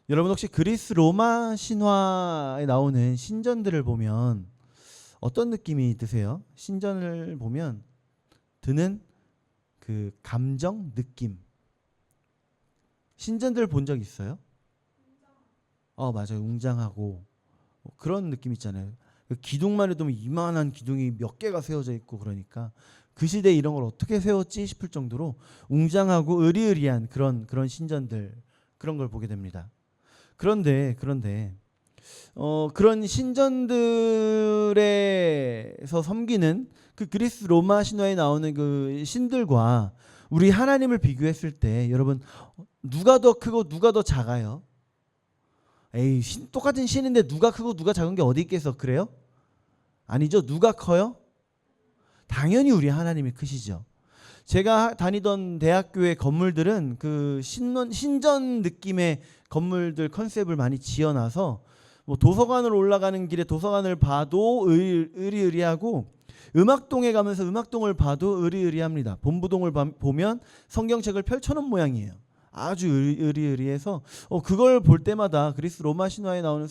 여러분 혹시 그리스 로마 신화에 나오는 신전들을 보면 어떤 느낌이 드세요? 신전을 보면 드는 그 감정, 느낌. 신전들 본 적 있어요? 맞아요. 웅장하고 그런 느낌 있잖아요. 그 기둥만 해도 이만한 기둥이 몇 개가 세워져 있고 그러니까 그 시대에 이런 걸 어떻게 세웠지 싶을 정도로 웅장하고 으리으리한 그런 신전들, 그런 걸 보게 됩니다. 그런데 그런 신전들에서 섬기는 그 그리스 로마 신화에 나오는 그 신들과 우리 하나님을 비교했을 때 여러분 누가 더 크고 누가 더 작아요? 에이, 똑같은 신인데 누가 크고 누가 작은 게 어디 있겠어? 그래요? 아니죠. 누가 커요? 당연히 우리 하나님이 크시죠. 제가 다니던 대학교의 건물들은 그 신전 느낌의 건물들 컨셉을 많이 지어놔서 뭐 도서관을 올라가는 길에 도서관을 봐도 으리으리하고 음악동에 가면서 음악동을 봐도 으리으리합니다. 본부동을 보면 성경책을 펼쳐놓은 모양이에요. 아주 으리으리해서 그걸 볼 때마다 그리스 로마 신화에 나오는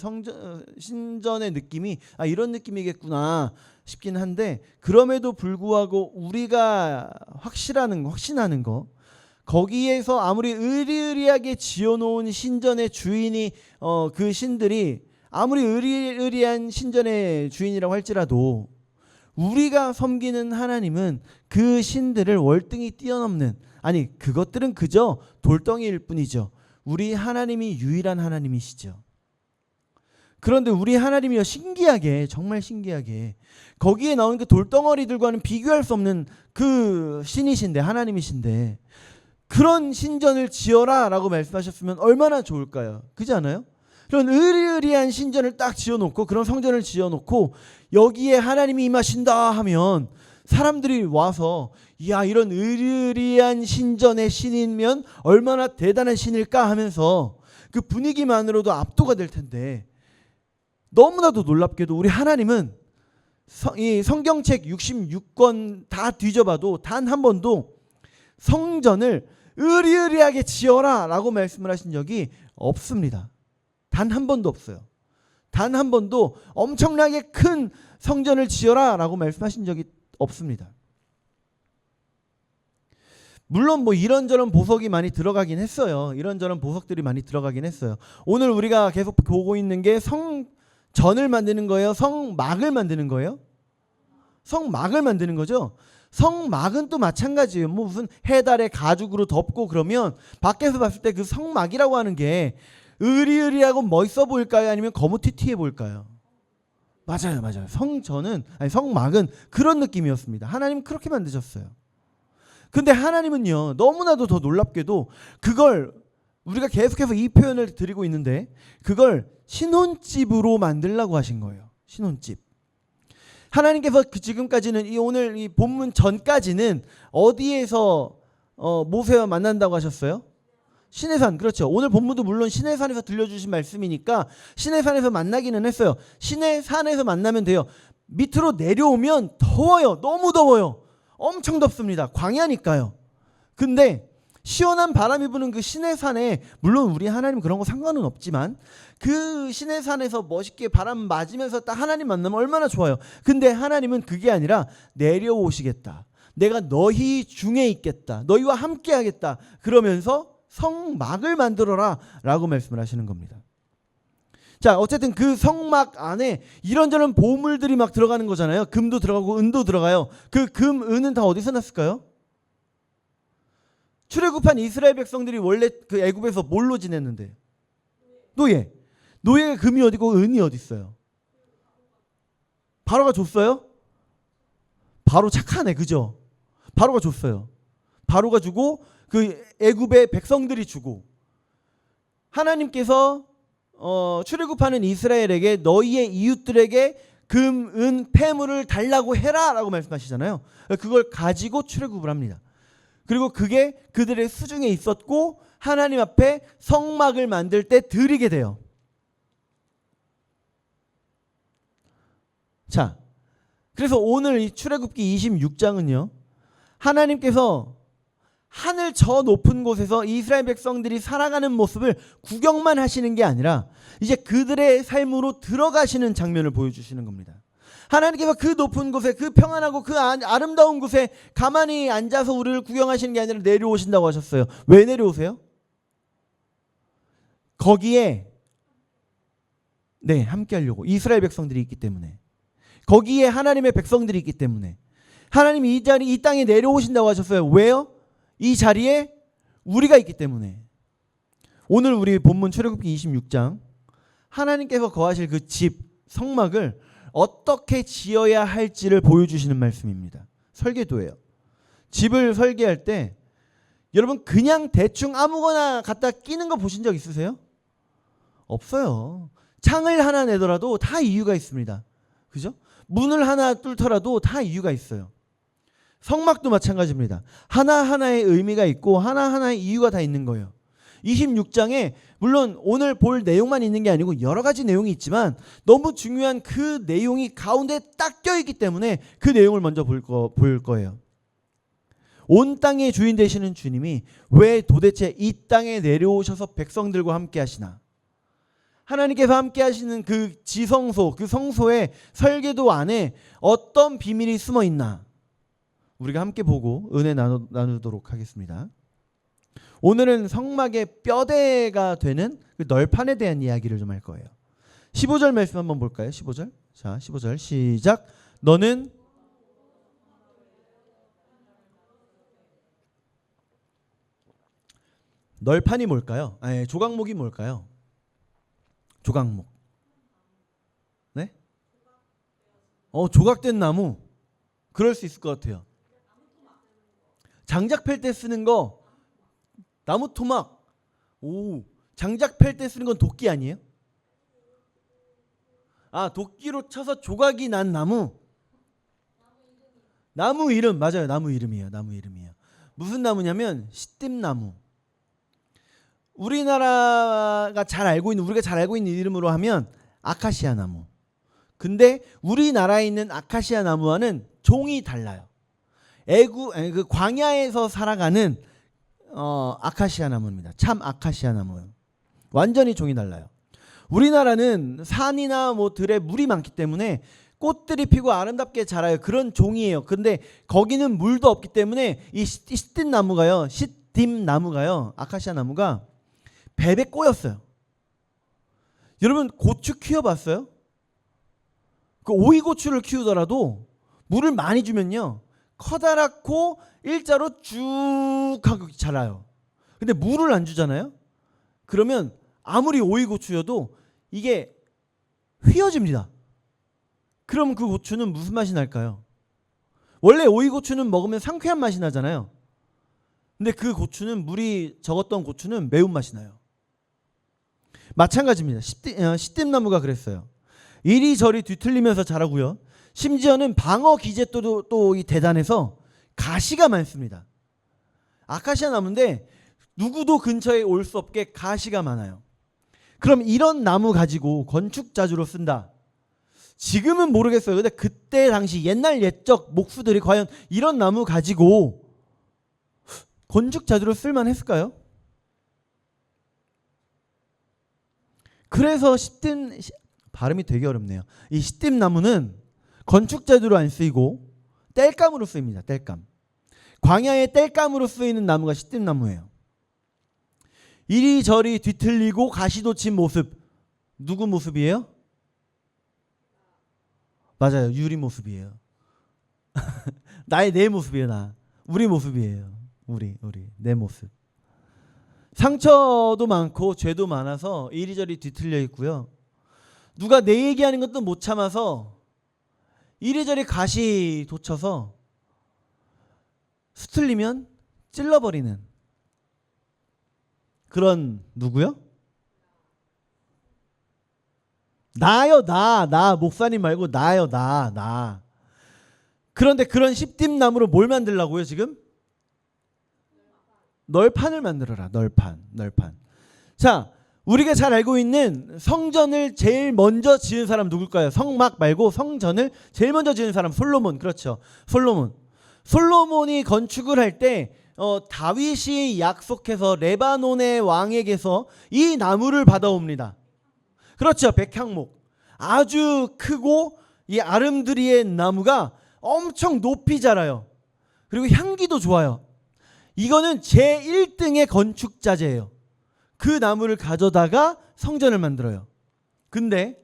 신전의 느낌이 이런 느낌이겠구나 싶긴 한데, 그럼에도 불구하고 우리가 확신하는 거, 거기에서 아무리 으리으리하게 지어놓은 신전의 주인이 그 신들이 아무리 으리으리한 신전의 주인이라고 할지라도 우리가 섬기는 하나님은 그 신들을 월등히 뛰어넘는, 아니 그것들은 그저 돌덩이일 뿐이죠. 우리 하나님이 유일한 하나님이시죠. 그런데 우리 하나님이요, 신기하게, 정말 신기하게 거기에 나온 그 돌덩어리들과는 비교할 수 없는 그 신이신데, 하나님이신데 그런 신전을 지어라 라고 말씀하셨으면 얼마나 좋을까요? 그렇지 않아요? 그런 으리으리한 신전을 딱 지어놓고, 그런 성전을 지어놓고 여기에 하나님이 임하신다 하면 사람들이 와서 야, 이런 으리으리한 신전의 신이면 얼마나 대단한 신일까 하면서 그 분위기만으로도 압도가 될 텐데, 너무나도 놀랍게도 우리 하나님은 이 성경책 66권 다 뒤져봐도 단 한 번도 성전을 으리으리하게 지어라 라고 말씀을 하신 적이 없습니다. 단 한 번도 없어요. 단 한 번도 엄청나게 큰 성전을 지어라 라고 말씀하신 적이 없습니다. 물론 뭐 이런저런 보석이 많이 들어가긴 했어요. 이런저런 보석들이 많이 들어가긴 했어요. 오늘 우리가 계속 보고 있는 게 성전을 만드는 거예요? 성막을 만드는 거예요? 성막을 만드는 거죠. 성막은 또 마찬가지예요. 뭐 무슨 해달에 가죽으로 덮고 그러면 밖에서 봤을 때 그 성막이라고 하는 게 으리으리하고 멋있어 보일까요? 아니면 거무튀튀해 보일까요? 맞아요. 성막은 그런 느낌이었습니다. 하나님 그렇게 만드셨어요. 근데 하나님은요, 너무나도 더 놀랍게도 그걸, 우리가 계속해서 이 표현을 드리고 있는데 그걸 신혼집으로 만들라고 하신 거예요. 신혼집. 하나님께서 지금까지는 오늘 이 본문 전까지는 어디에서 모세와 만난다고 하셨어요? 시내산. 그렇죠. 오늘 본문도 물론 시내산에서 들려주신 말씀이니까 시내산에서 만나기는 했어요. 시내산에서 만나면 돼요. 밑으로 내려오면 더워요. 너무 더워요. 엄청 덥습니다. 광야니까요. 근데 시원한 바람이 부는 그 시내산에, 물론 우리 하나님 그런 거 상관은 없지만 그 시내산에서 멋있게 바람 맞으면서 딱 하나님 만나면 얼마나 좋아요. 근데 하나님은 그게 아니라 내려오시겠다. 내가 너희 중에 있겠다. 너희와 함께 하겠다. 그러면서 성막을 만들어라 라고 말씀을 하시는 겁니다. 자, 어쨌든 그 성막 안에 이런저런 보물들이 막 들어가는 거잖아요. 금도 들어가고 은도 들어가요. 그 금, 은은 다 어디서 났을까요? 출애굽한 이스라엘 백성들이 원래 그 애굽에서 뭘로 지냈는데? 노예. 노예가 금이 어디고 은이 어디 있어요? 바로가 줬어요? 바로 착하네, 그죠? 바로가 줬어요. 바로가 주고 그 애굽의 백성들이 주고, 하나님께서 출애굽하는 이스라엘에게 너희의 이웃들에게 금, 은, 폐물을 달라고 해라 라고 말씀하시잖아요. 그걸 가지고 출애굽을 합니다. 그리고 그게 그들의 수중에 있었고 하나님 앞에 성막을 만들 때 드리게 돼요. 자, 그래서 오늘 이 출애굽기 26장은요, 하나님께서 하늘 저 높은 곳에서 이스라엘 백성들이 살아가는 모습을 구경만 하시는 게 아니라 이제 그들의 삶으로 들어가시는 장면을 보여주시는 겁니다. 하나님께서 그 높은 곳에, 그 평안하고 그 아름다운 곳에 가만히 앉아서 우리를 구경하시는 게 아니라 내려오신다고 하셨어요. 왜 내려오세요? 거기에 함께 하려고. 이스라엘 백성들이 있기 때문에. 거기에 하나님의 백성들이 있기 때문에. 하나님이 이 땅에 내려오신다고 하셨어요. 왜요? 이 자리에 우리가 있기 때문에. 오늘 우리 본문 출애굽기 26장, 하나님께서 거하실 그 집, 성막을 어떻게 지어야 할지를 보여주시는 말씀입니다. 설계도예요. 집을 설계할 때 여러분 그냥 대충 아무거나 갖다 끼는 거 보신 적 있으세요? 없어요. 창을 하나 내더라도 다 이유가 있습니다. 그죠? 문을 하나 뚫더라도 다 이유가 있어요. 성막도 마찬가지입니다. 하나하나의 의미가 있고 하나하나의 이유가 다 있는 거예요. 26장에 물론 오늘 볼 내용만 있는 게 아니고 여러 가지 내용이 있지만 너무 중요한 그 내용이 가운데 딱 껴있기 때문에 그 내용을 먼저 볼 거예요. 온 땅의 주인 되시는 주님이 왜 도대체 이 땅에 내려오셔서 백성들과 함께 하시나? 하나님께서 함께 하시는 그 지성소, 그 성소의 설계도 안에 어떤 비밀이 숨어 있나? 우리가 함께 보고 은혜 나누도록 하겠습니다. 오늘은 성막의 뼈대가 되는 그 널판에 대한 이야기를 좀 할 거예요. 15절 말씀 한번 볼까요? 15절. 자, 15절 시작. 너는 널판이 뭘까요? 조각목이 뭘까요? 조각목. 네? 조각된 나무. 그럴 수 있을 것 같아요. 장작 팰 때 쓰는 거 나무 토막. 장작 팰 때 쓰는 건 도끼 아니에요? 도끼로 쳐서 조각이 난 나무. 나무 이름 맞아요. 나무 이름이에요. 무슨 나무냐면 시띠나무. 우리가 잘 알고 있는 이름으로 하면 아카시아 나무. 근데 우리나라에 있는 아카시아 나무와는 종이 달라요. 그 광야에서 살아가는 아카시아 나무입니다. 참 아카시아 나무예요. 완전히 종이 달라요. 우리나라는 산이나 들에 물이 많기 때문에 꽃들이 피고 아름답게 자라요. 그런 종이에요. 근데 거기는 물도 없기 때문에 이 시띠나무가요. 아카시아 나무가 배 꼬였어요. 여러분 고추 키워봤어요? 그 오이고추를 키우더라도 물을 많이 주면요 커다랗고 일자로 쭉 하고 자라요. 근데 물을 안 주잖아요. 그러면 아무리 오이고추여도 이게 휘어집니다. 그럼 그 고추는 무슨 맛이 날까요? 원래 오이고추는 먹으면 상쾌한 맛이 나잖아요. 근데 그 고추는 물이 적었던 고추는 매운맛이 나요. 마찬가지입니다. 시띠나무가 그랬어요. 이리저리 뒤틀리면서 자라고요. 심지어는 방어 기제도 또 대단해서 가시가 많습니다. 아카시아 나무인데 누구도 근처에 올 수 없게 가시가 많아요. 그럼 이런 나무 가지고 건축 자재로 쓴다. 지금은 모르겠어요. 근데 그때 당시 옛날 옛적 목수들이 과연 이런 나무 가지고 건축 자재로 쓸만했을까요? 그래서 발음이 되게 어렵네요. 이 시띠나무는 건축 자재로 안 쓰이고 땔감으로 쓰입니다. 땔감. 광야의 땔감으로 쓰이는 나무가 시띠나무예요. 이리저리 뒤틀리고 가시도 친 모습. 누구 모습이에요? 맞아요. 유리 모습이에요. 내 모습이에요. 우리 모습이에요. 우리 내 모습. 상처도 많고 죄도 많아서 이리저리 뒤틀려 있고요. 누가 내 얘기하는 것도 못 참아서 이리저리 가시 돋쳐서 수틀리면 찔러버리는 그런 누구요? 나요. 나 목사님 말고 나요. 나. 그런데 그런 시띠나무로 뭘 만들라고요 지금? 널판을 만들어라. 널판. 자, 우리가 잘 알고 있는 성전을 제일 먼저 지은 사람 누굴까요? 성막 말고 성전을 제일 먼저 지은 사람 솔로몬. 그렇죠. 솔로몬이 건축을 할 때 다윗이 약속해서 레바논의 왕에게서 이 나무를 받아옵니다. 그렇죠. 백향목. 아주 크고 이 아름드리의 나무가 엄청 높이 자라요. 그리고 향기도 좋아요. 이거는 제1등의 건축자재예요. 그 나무를 가져다가 성전을 만들어요. 근데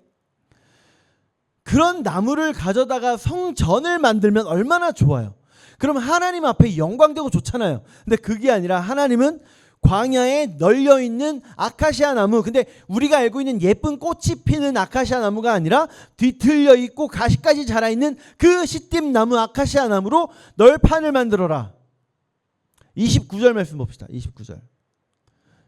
그런 나무를 가져다가 성전을 만들면 얼마나 좋아요. 그럼 하나님 앞에 영광되고 좋잖아요. 근데 그게 아니라 하나님은 광야에 널려있는 아카시아 나무, 근데 우리가 알고 있는 예쁜 꽃이 피는 아카시아 나무가 아니라 뒤틀려 있고 가시까지 자라있는 그 시띠 나무 아카시아 나무로 널판을 만들어라. 29절 말씀 봅시다. 29절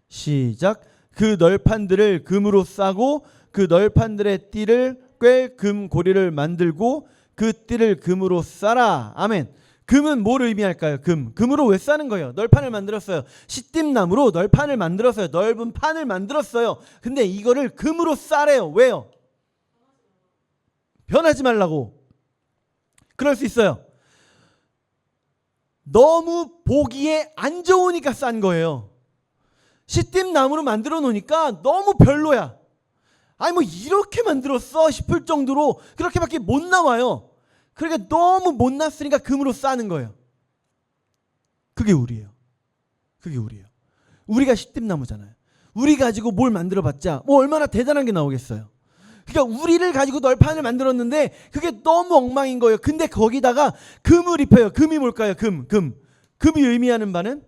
시작. 그 널판들을 금으로 싸고 그 널판들의 띠를 꿰 금 고리를 만들고 그 띠를 금으로 싸라. 아멘. 금은 뭘 의미할까요? 금으로 왜 싸는 거예요? 널판을 만들었어요. 시띠나무로 널판을 만들었어요. 넓은 판을 만들었어요. 근데 이거를 금으로 싸래요. 왜요? 변하지 말라고. 그럴 수 있어요. 너무 보기에 안 좋으니까 싼 거예요. 시띠나무로 만들어 놓으니까 너무 별로야. 아니 뭐 이렇게 만들었어 싶을 정도로 그렇게밖에 못 나와요. 그러니까 너무 못났으니까 금으로 싸는 거예요. 그게 우리예요. 그게 우리예요. 우리가 시띠나무잖아요. 우리 가지고 뭘 만들어봤자 뭐 얼마나 대단한 게 나오겠어요. 그러니까 우리를 가지고 널판을 만들었는데 그게 너무 엉망인 거예요. 근데 거기다가 금을 입혀요. 금이 뭘까요? 금이 의미하는 바는?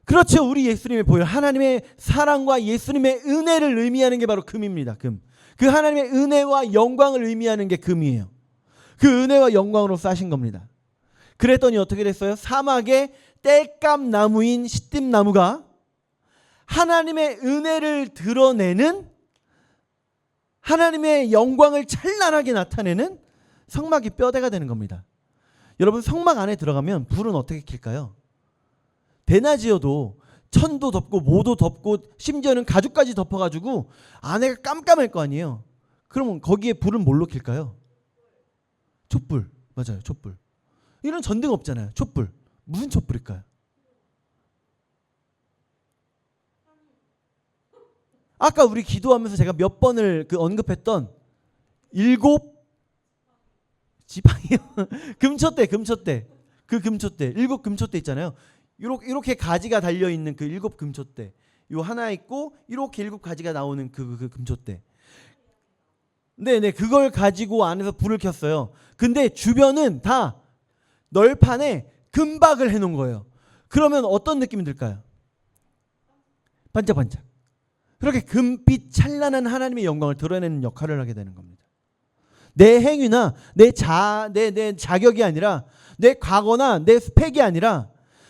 그렇죠. 우리 예수님의 보혈, 하나님의 사랑과 예수님의 은혜를 의미하는 게 바로 금입니다. 금. 그 하나님의 은혜와 영광을 의미하는 게 금이에요. 그 은혜와 영광으로 싸신 겁니다. 그랬더니 어떻게 됐어요? 사막의 땔감 나무인 시띠 나무가 하나님의 은혜를 드러내는, 하나님의 영광을 찬란하게 나타내는 성막이 뼈대가 되는 겁니다. 여러분, 성막 안에 들어가면 불은 어떻게 킬까요? 대낮이어도 천도 덮고 모도 덮고 심지어는 가죽까지 덮어가지고 안에가 깜깜할 거 아니에요. 그러면 거기에 불은 뭘로 킬까요? 촛불. 맞아요. 촛불. 이런 전등 없잖아요. 촛불. 무슨 촛불일까요? 아까 우리 기도하면서 제가 몇 번을 언급했던 7 지팡이요. 금촛대. 그 금촛대. 7 금촛대 있잖아요. 이렇게 가지가 달려 있는 그 7 금촛대. 요 하나 있고 이렇게 7 가지가 나오는 그 금촛대. 네네, 그걸 가지고 안에서 불을 켰어요. 근데 주변은 다 널판에 금박을 해놓은 거예요. 그러면 어떤 느낌이 들까요? 반짝반짝. 그렇게 금빛 찬란한 하나님의 영광을 드러내는 역할을 하게 되는 겁니다. 내 행위나 내 자격이 아니라, 내 과거나 내 스펙이 아니라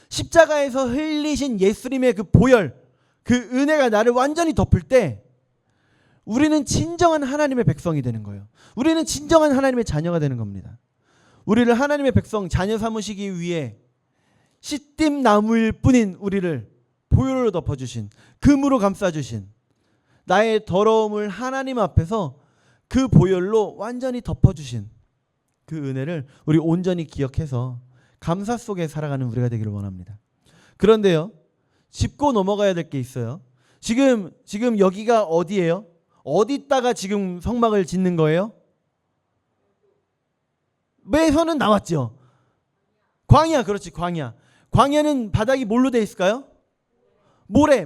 십자가에서 흘리신 예수님의 그 보혈, 그 은혜가 나를 완전히 덮을 때 우리는 진정한 하나님의 백성이 되는 거예요. 우리는 진정한 하나님의 자녀가 되는 겁니다. 우리를 하나님의 백성, 자녀 삼으시기 위해 시띠 나무일 뿐인 우리를 보혈로 덮어주신, 금으로 감싸주신, 나의 더러움을 하나님 앞에서 그 보혈로 완전히 덮어주신 그 은혜를 우리 온전히 기억해서 감사 속에 살아가는 우리가 되기를 원합니다. 그런데요, 짚고 넘어가야 될 게 있어요. 지금 여기가 어디예요? 어디다가 지금 성막을 짓는 거예요? 매서는 나왔죠. 광야. 그렇지, 광야. 광야는 바닥이 뭘로 돼 있을까요? 모래.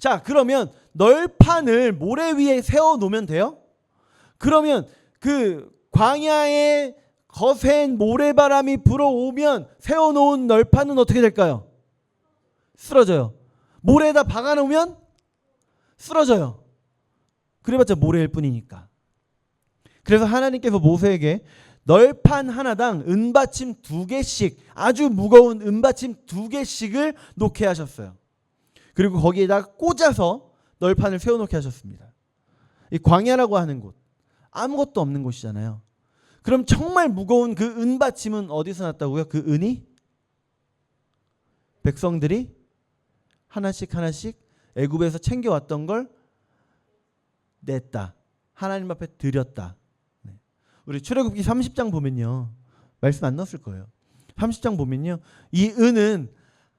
자, 그러면 널판을 모래 위에 세워 놓으면 돼요? 그러면 그 광야에 거센 모래바람이 불어오면 세워놓은 널판은 어떻게 될까요? 쓰러져요. 모래에다 박아놓으면 쓰러져요. 그래봤자 모래일 뿐이니까. 그래서 하나님께서 모세에게 널판 하나당 은받침 2개씩, 아주 무거운 은받침 2개씩을 놓게 하셨어요. 그리고 거기에다 꽂아서 널판을 세워놓게 하셨습니다. 이 광야라고 하는 곳, 아무것도 없는 곳이잖아요. 그럼 정말 무거운 그 은받침은 어디서 났다고요? 그 은이 백성들이 하나씩 애굽에서 챙겨왔던 걸 냈다. 하나님 앞에 드렸다. 우리 출애굽기 30장 보면요, 말씀 안 넣었을 거예요. 30장 보면요. 이 은은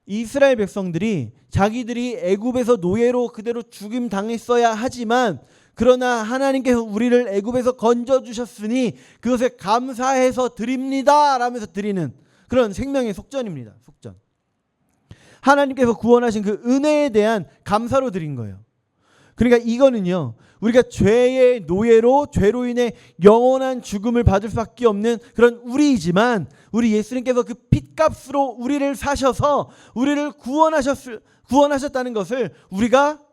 이스라엘 백성들이 자기들이 애굽에서 노예로 그대로 죽임 당했어야 하지만 그러나 하나님께서 우리를 애굽에서 건져 주셨으니 그것에 감사해서 드립니다 라면서 드리는 그런 생명의 속전입니다. 속전. 하나님께서 구원하신 그 은혜에 대한 감사로 드린 거예요. 그러니까 이거는요. 우리가 죄의 노예로 죄로 인해 영원한 죽음을 받을 수밖에 없는 그런 우리이지만 우리 예수님께서 그 핏값으로 우리를 사셔서 우리를 구원하셨다는 것을 우리가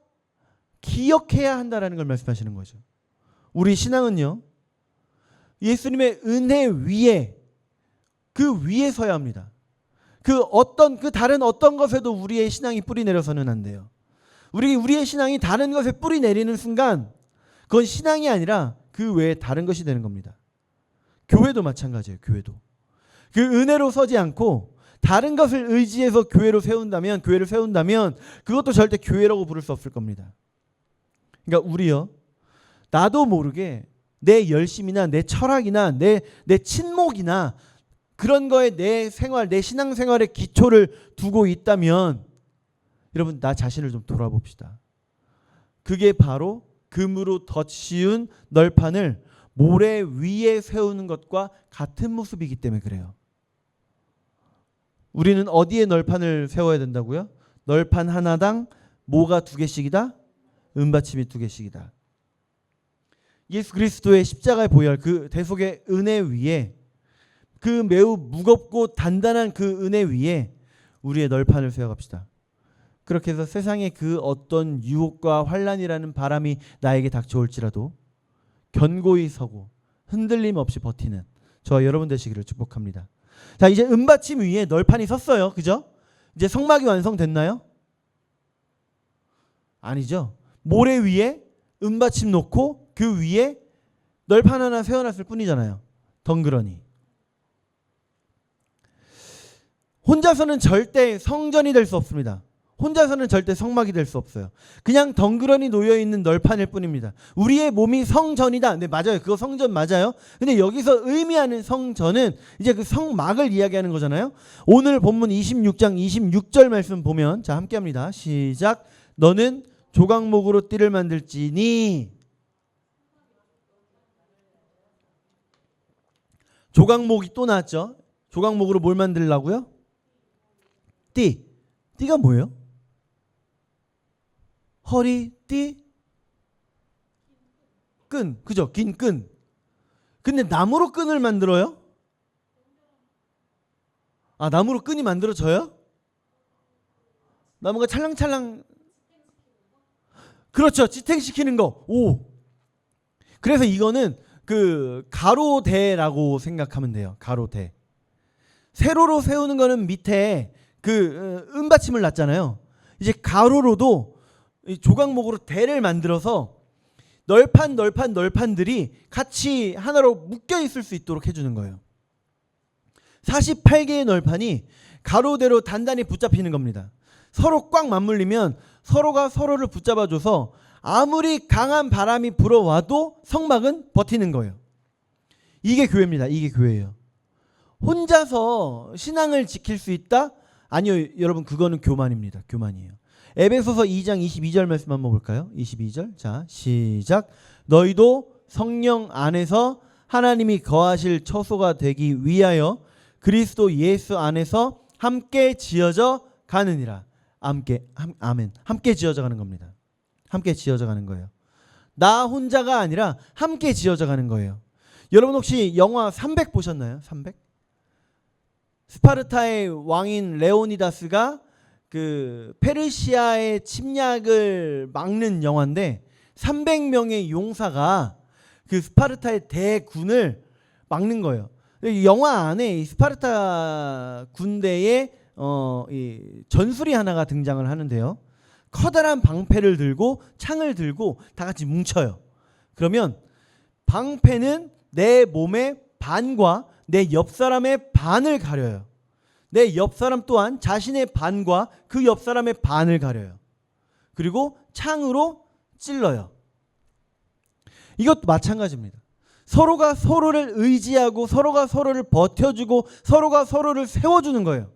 기억해야 한다라는 걸 말씀하시는 거죠. 우리 신앙은요. 예수님의 은혜 위에 그 위에 서야 합니다. 그 다른 어떤 것에도 우리의 신앙이 뿌리 내려서는 안 돼요. 우리의 신앙이 다른 것에 뿌리 내리는 순간 그건 신앙이 아니라 그 외에 다른 것이 되는 겁니다. 교회도 마찬가지예요. 교회도. 그 은혜로 서지 않고 다른 것을 의지해서 교회를 세운다면 그것도 절대 교회라고 부를 수 없을 겁니다. 그러니까 우리요. 나도 모르게 내 열심이나 내 철학이나 내 친목이나 그런 거에 내 신앙생활의 기초를 두고 있다면 여러분 나 자신을 좀 돌아봅시다. 그게 바로 금으로 덧씌운 널판을 모래 위에 세우는 것과 같은 모습이기 때문에 그래요. 우리는 어디에 널판을 세워야 된다고요? 널판 하나당 뭐가 2개씩이다? 은받침이 2개씩이다. 예수 그리스도의 십자가에 보혈 그 대속의 은혜 위에 그 매우 무겁고 단단한 그 은혜 위에 우리의 널판을 세워갑시다. 그렇게 해서 세상의 그 어떤 유혹과 환란이라는 바람이 나에게 닥쳐올지라도 견고히 서고 흔들림 없이 버티는 저와 여러분 되시기를 축복합니다. 자, 이제 은받침 위에 널판이 섰어요. 그죠? 이제 성막이 완성됐나요? 아니죠. 모래 위에 은받침 놓고 그 위에 널판 하나 세워놨을 뿐이잖아요. 덩그러니. 혼자서는 절대 성전이 될 수 없습니다. 혼자서는 절대 성막이 될 수 없어요. 그냥 덩그러니 놓여있는 널판일 뿐입니다. 우리의 몸이 성전이다. 네, 맞아요. 그거 성전 맞아요. 근데 여기서 의미하는 성전은 이제 그 성막을 이야기하는 거잖아요. 오늘 본문 26장 26절 말씀 보면 자 함께 합니다. 시작. 너는 조각목으로 띠를 만들지니 조각목이 또 나왔죠. 조각목으로 뭘 만들라고요? 띠. 띠가 뭐예요? 허리, 띠, 끈. 그죠? 긴 끈. 근데 나무로 끈을 만들어요? 아, 나무로 끈이 만들어져요? 나무가 찰랑찰랑. 그렇죠. 지탱시키는 거. 오. 그래서 이거는 그 가로대라고 생각하면 돼요. 가로대. 세로로 세우는 거는 밑에 그 은받침을 놨잖아요. 이제 가로로도 조각목으로 대를 만들어서 널판들이 같이 하나로 묶여 있을 수 있도록 해주는 거예요. 48개의 널판이 가로대로 단단히 붙잡히는 겁니다. 서로 꽉 맞물리면 서로가 서로를 붙잡아줘서 아무리 강한 바람이 불어와도 성막은 버티는 거예요. 이게 교회입니다. 이게 교회예요. 혼자서 신앙을 지킬 수 있다? 아니요. 여러분 그거는 교만입니다. 교만이에요. 에베소서 2장 22절 말씀 한번 볼까요? 22절. 자, 시작. 너희도 성령 안에서 하나님이 거하실 처소가 되기 위하여 그리스도 예수 안에서 함께 지어져 가느니라. 아멘. 함께 지어져 가는 겁니다. 함께 지어져 가는 거예요. 나 혼자가 아니라 함께 지어져 가는 거예요. 여러분 혹시 영화 300 보셨나요? 300? 스파르타의 왕인 레오니다스가 그 페르시아의 침략을 막는 영화인데 300명의 용사가 그 스파르타의 대군을 막는 거예요. 영화 안에 이 스파르타 군대의 이 전술이 하나가 등장을 하는데요. 커다란 방패를 들고 창을 들고 다 같이 뭉쳐요. 그러면 방패는 내 몸의 반과 내 옆 사람의 반을 가려요. 내 옆 사람 또한 자신의 반과 그 옆 사람의 반을 가려요. 그리고 창으로 찔러요. 이것도 마찬가지입니다. 서로가 서로를 의지하고 서로가 서로를 버텨주고 서로가 서로를 세워주는 거예요.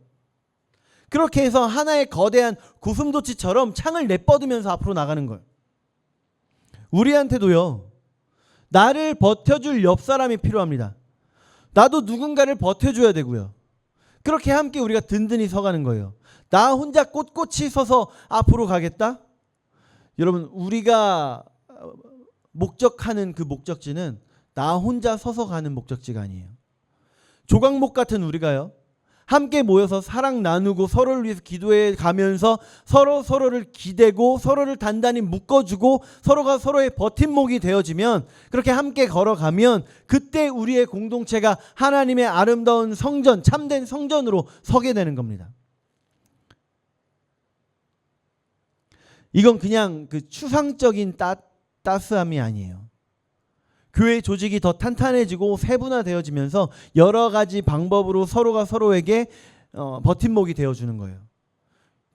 그렇게 해서 하나의 거대한 고슴도치처럼 창을 내뻗으면서 앞으로 나가는 거예요. 우리한테도요, 나를 버텨줄 옆 사람이 필요합니다. 나도 누군가를 버텨줘야 되고요. 그렇게 함께 우리가 든든히 서가는 거예요. 나 혼자 꼿꼿이 서서 앞으로 가겠다? 여러분, 우리가 목적하는 그 목적지는 나 혼자 서서 가는 목적지가 아니에요. 조각목 같은 우리가요, 함께 모여서 사랑 나누고 서로를 위해서 기도해 가면서 서로를 기대고 서로를 단단히 묶어주고 서로가 서로의 버팀목이 되어지면, 그렇게 함께 걸어가면 그때 우리의 공동체가 하나님의 아름다운 성전, 참된 성전으로 서게 되는 겁니다. 이건 그냥 그 추상적인 따스함이 아니에요. 교회 조직이 더 탄탄해지고 세분화되어지면서 여러 가지 방법으로 서로가 서로에게 버팀목이 되어주는 거예요.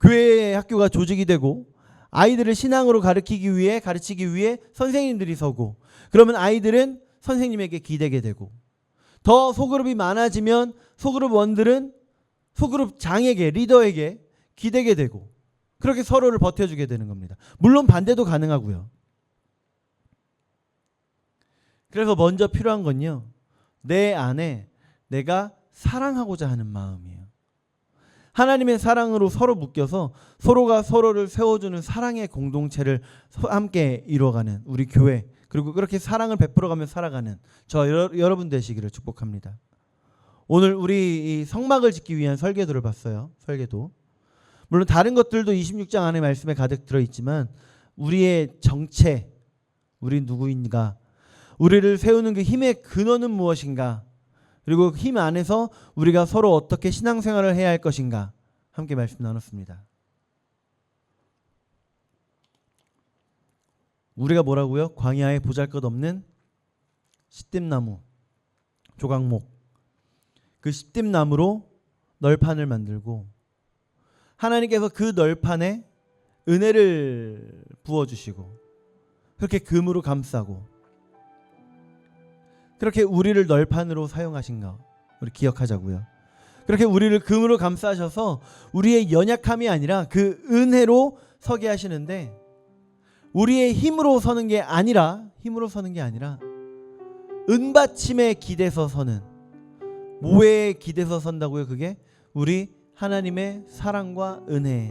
교회 학교가 조직이 되고 아이들을 신앙으로 가르치기 위해 선생님들이 서고, 그러면 아이들은 선생님에게 기대게 되고, 더 소그룹이 많아지면 소그룹 원들은 소그룹 장에게, 리더에게 기대게 되고, 그렇게 서로를 버텨주게 되는 겁니다. 물론 반대도 가능하고요. 그래서 먼저 필요한 건요, 내 안에 내가 사랑하고자 하는 마음이에요. 하나님의 사랑으로 서로 묶여서 서로가 서로를 세워주는 사랑의 공동체를 함께 이루어가는 우리 교회, 그리고 그렇게 사랑을 베풀어가며 살아가는 여러분 되시기를 축복합니다. 오늘 우리 이 성막을 짓기 위한 설계도를 봤어요. 설계도. 물론 다른 것들도 26장 안에 말씀에 가득 들어있지만 우리의 정체, 우리 누구인가, 우리를 세우는 그 힘의 근원은 무엇인가, 그리고 그 힘 안에서 우리가 서로 어떻게 신앙생활을 해야 할 것인가 함께 말씀 나눴습니다. 우리가 뭐라고요? 광야에 보잘것없는 시띠나무, 조각목, 그 시띠나무로 널판을 만들고 하나님께서 그 널판에 은혜를 부어주시고 그렇게 금으로 감싸고 그렇게 우리를 널판으로 사용하신가 우리 기억하자고요. 그렇게 우리를 금으로 감싸셔서 우리의 연약함이 아니라 그 은혜로 서게 하시는데, 우리의 힘으로 서는 게 아니라 은받침에 기대서 서는, 뭐에 기대서 선다고요? 그게 우리 하나님의 사랑과 은혜,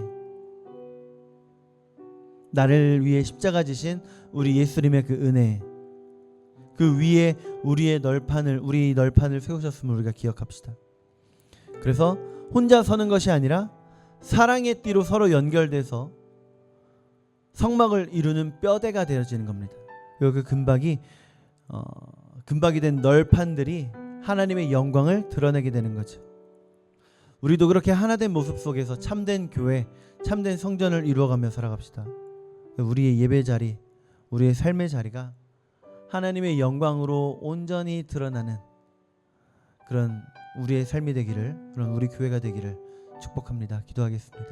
나를 위해 십자가 지신 우리 예수님의 그 은혜, 그 위에 우리 널판을 세우셨음을 우리가 기억합시다. 그래서 혼자 서는 것이 아니라 사랑의 띠로 서로 연결돼서 성막을 이루는 뼈대가 되어지는 겁니다. 그 금박이 된 널판들이 하나님의 영광을 드러내게 되는 거죠. 우리도 그렇게 하나된 모습 속에서 참된 교회, 참된 성전을 이루어가며 살아갑시다. 우리의 예배 자리, 우리의 삶의 자리가 하나님의 영광으로 온전히 드러나는 그런 우리의 삶이 되기를, 그런 우리 교회가 되기를 축복합니다. 기도하겠습니다.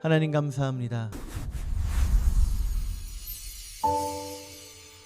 하나님 감사합니다.